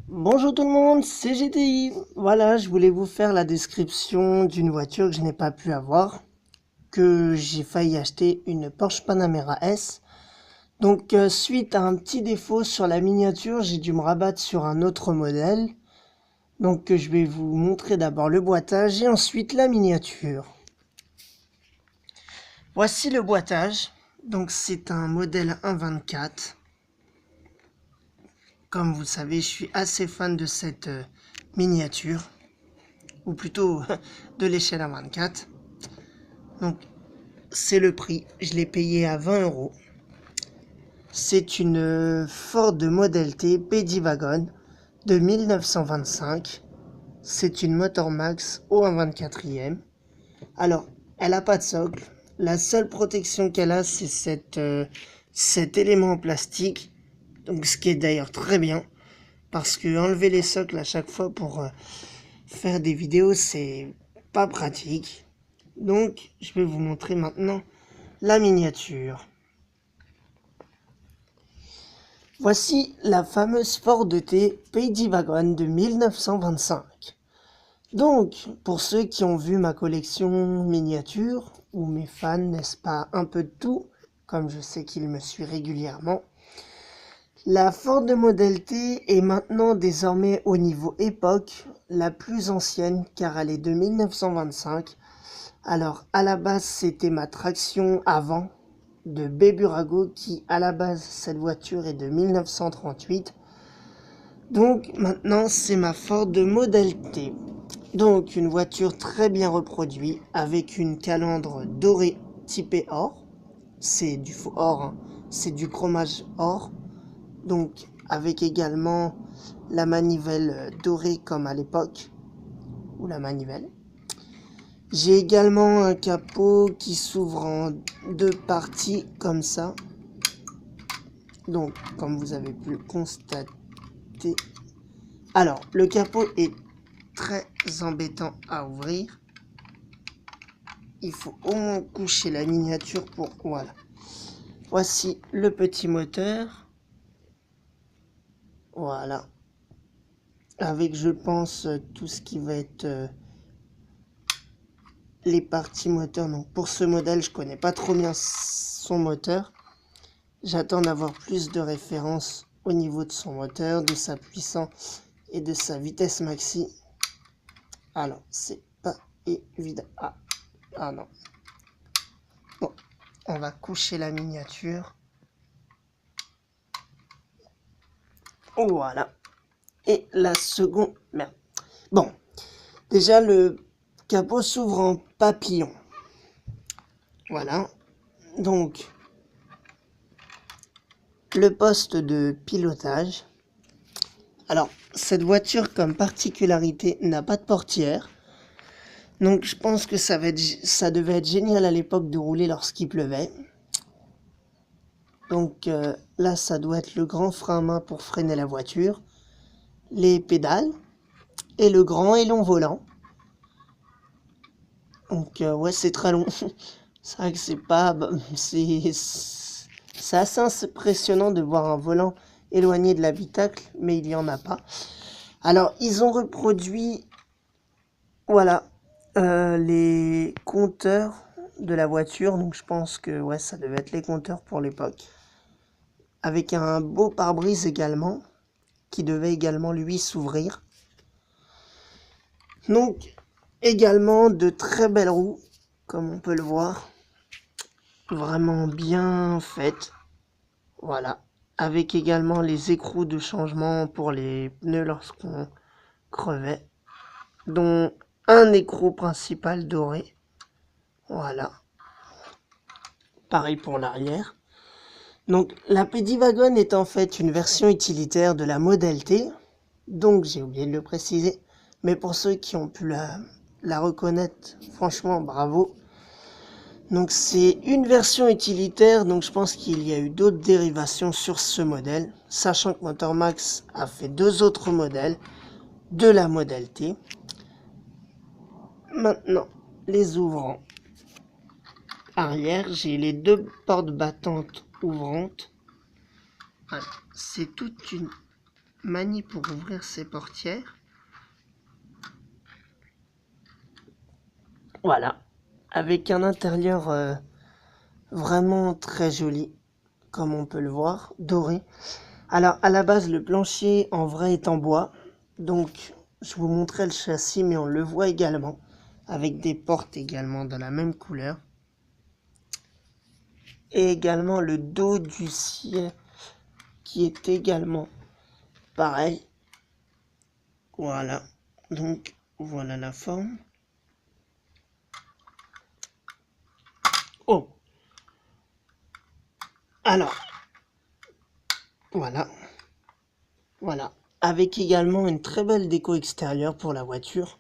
Bonjour tout le monde, c'est GTI. Voilà, je voulais vous faire la description d'une voiture que je n'ai pas pu avoir, que j'ai failli acheter, une Porsche Panamera S. Donc, suite à un petit défaut sur la miniature, j'ai dû me rabattre sur un autre modèle. Donc, je vais vous montrer d'abord le boitage et ensuite la miniature. Voici le boitage. Donc, c'est un modèle 1.24. Comme vous le savez, je suis assez fan de cette miniature, ou plutôt de l'échelle à 24. Donc c'est le prix, je l'ai payé à 20 euros. C'est une Ford Model T P-Wagon de 1925. C'est une Motor Max au 1/24e. Alors, elle n'a pas de socle. La seule protection qu'elle a, c'est cet élément en plastique. Donc, ce qui est d'ailleurs très bien. Parce que enlever les socles à chaque fois pour faire des vidéos, c'est pas pratique. Donc, je vais vous montrer maintenant la miniature. Voici la fameuse Ford T P-Wagon de 1925. Donc, pour ceux qui ont vu ma collection miniature, ou mes fans, n'est-ce pas, un peu de tout, comme je sais qu'ils me suivent régulièrement, la Ford Model T est maintenant désormais au niveau époque la plus ancienne car elle est de 1925. Alors à la base c'était ma traction avant de Beburago qui à la base cette voiture est de 1938. Donc maintenant c'est ma Ford Model T. Donc une voiture très bien reproduite avec une calandre dorée typée or. C'est du faux or, hein. C'est du chromage or. Donc avec également la manivelle dorée comme à l'époque, ou la manivelle. J'ai également un capot qui s'ouvre en deux parties comme ça. Donc comme vous avez pu le constater. Alors le capot est très embêtant à ouvrir. Il faut au moins coucher la miniature pour... Voilà. Voici le petit moteur. Voilà. Avec, je pense, tout ce qui va être les parties moteurs. Donc pour ce modèle, je connais pas trop bien son moteur. J'attends d'avoir plus de références au niveau de son moteur, de sa puissance et de sa vitesse maxi. Alors, c'est pas évident. Ah non. Bon, on va coucher la miniature. Voilà. Et la seconde... Merde. Bon, déjà le capot s'ouvre en papillon. Voilà. Donc, le poste de pilotage. Alors, cette voiture, comme particularité, n'a pas de portière. Donc, je pense que ça devait être génial à l'époque de rouler lorsqu'il pleuvait. Donc, là, ça doit être le grand frein à main pour freiner la voiture. Les pédales. Et le grand et long volant. Donc, ouais, c'est très long. C'est vrai que c'est pas... C'est assez impressionnant de voir un volant éloigné de l'habitacle, mais il n'y en a pas. Alors, ils ont reproduit, voilà, les compteurs de la voiture. Donc, je pense que ouais, ça devait être les compteurs pour l'époque. Avec un beau pare-brise également, qui devait également, lui, s'ouvrir. Donc, également de très belles roues, comme on peut le voir. Vraiment bien faites. Voilà. Avec également les écrous de changement pour les pneus lorsqu'on crevait. Dont un écrou principal doré. Voilà. Pareil pour l'arrière. Donc la P-Wagon est en fait une version utilitaire de la Model T. Donc j'ai oublié de le préciser. Mais pour ceux qui ont pu la reconnaître, franchement bravo. Donc c'est une version utilitaire, donc je pense qu'il y a eu d'autres dérivations sur ce modèle, sachant que Motormax a fait deux autres modèles de la Model T. Maintenant, les ouvrants arrière, j'ai les deux portes battantes ouvrantes. Voilà. C'est toute une manie pour ouvrir ses portières. Voilà, avec un intérieur vraiment très joli, comme on peut le voir, doré. Alors à la base le plancher en vrai est en bois, donc je vous montrais le châssis mais on le voit également, avec des portes également de la même couleur. Et également le dos du siège qui est également pareil. Voilà, donc voilà la forme. Oh, alors, voilà, avec également une très belle déco extérieure pour la voiture,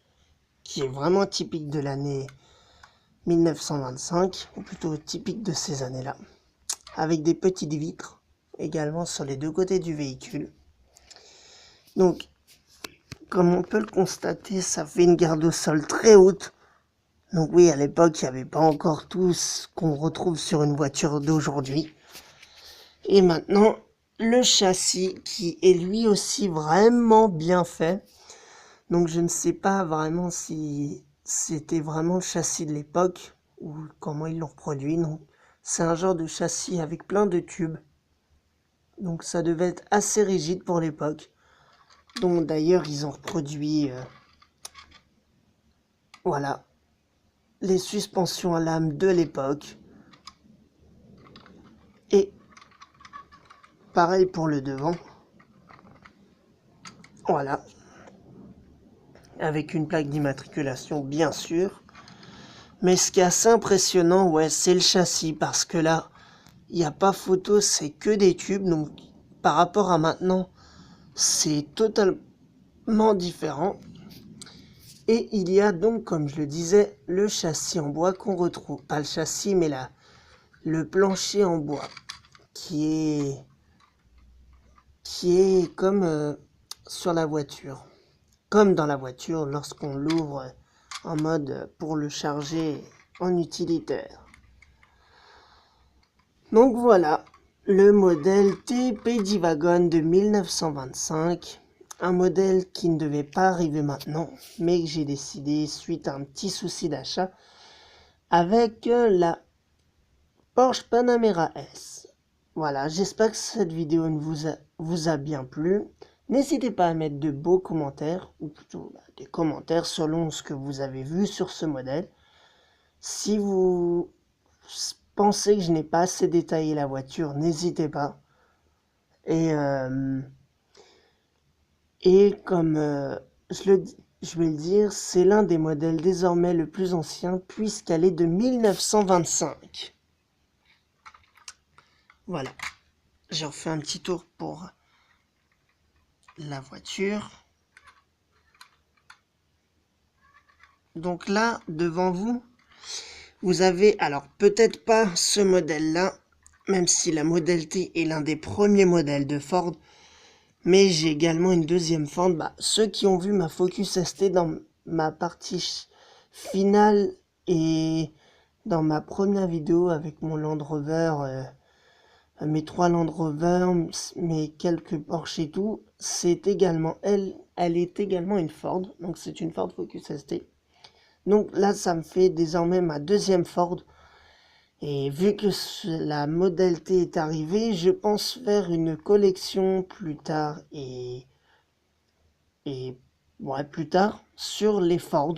qui est vraiment typique de l'année 1925, ou plutôt typique de ces années-là, avec des petites vitres également sur les deux côtés du véhicule. Donc, comme on peut le constater, ça fait une garde au sol très haute. Donc oui, à l'époque, il n'y avait pas encore tout ce qu'on retrouve sur une voiture d'aujourd'hui. Et maintenant, le châssis qui est lui aussi vraiment bien fait. Donc je ne sais pas vraiment si c'était vraiment le châssis de l'époque ou comment ils l'ont reproduit. Non, c'est un genre de châssis avec plein de tubes. Donc ça devait être assez rigide pour l'époque. Donc d'ailleurs ils ont reproduit voilà, les suspensions à lame de l'époque. Et pareil pour le devant. Voilà. Avec une plaque d'immatriculation bien sûr. Mais ce qui est assez impressionnant, ouais, c'est le châssis parce que là, il n'y a pas photo, c'est que des tubes. Donc par rapport à maintenant, c'est totalement différent. Et il y a donc, comme je le disais, le châssis en bois qu'on retrouve. Pas le châssis, mais là, le plancher en bois qui est comme sur la voiture. Comme dans la voiture lorsqu'on l'ouvre en mode pour le charger en utilitaire. Donc voilà, le modèle T P-Wagon de 1925. Un modèle qui ne devait pas arriver maintenant, mais que j'ai décidé suite à un petit souci d'achat avec la Porsche Panamera S. Voilà, j'espère que cette vidéo vous a bien plu. N'hésitez pas à mettre de beaux commentaires, ou plutôt des commentaires selon ce que vous avez vu sur ce modèle. Si vous pensez que je n'ai pas assez détaillé la voiture, n'hésitez pas. Et comme je vais le dire, c'est l'un des modèles désormais le plus ancien puisqu'elle est de 1925. Voilà, j'ai refait un petit tour pour la voiture. Donc là, devant vous, vous avez, alors peut-être pas ce modèle-là, même si la Model T est l'un des premiers modèles de Ford, mais j'ai également une deuxième Ford. Ceux qui ont vu ma Focus ST dans ma partie finale et dans ma première vidéo avec mon Land Rover, mes 3 Land Rover, mes quelques Porsche et tout, c'est également elle est également une Ford, donc c'est une Ford Focus ST. Donc là, ça me fait désormais ma deuxième Ford. Et vu que la Model T est arrivée, je pense faire une collection plus tard et ouais, plus tard sur les Ford.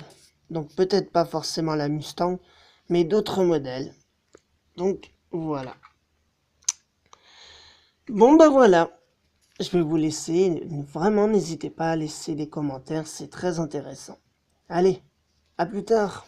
Donc peut-être pas forcément la Mustang, mais d'autres modèles. Donc voilà. Bon bah voilà. Je vais vous laisser. Vraiment, n'hésitez pas à laisser des commentaires, c'est très intéressant. Allez, à plus tard.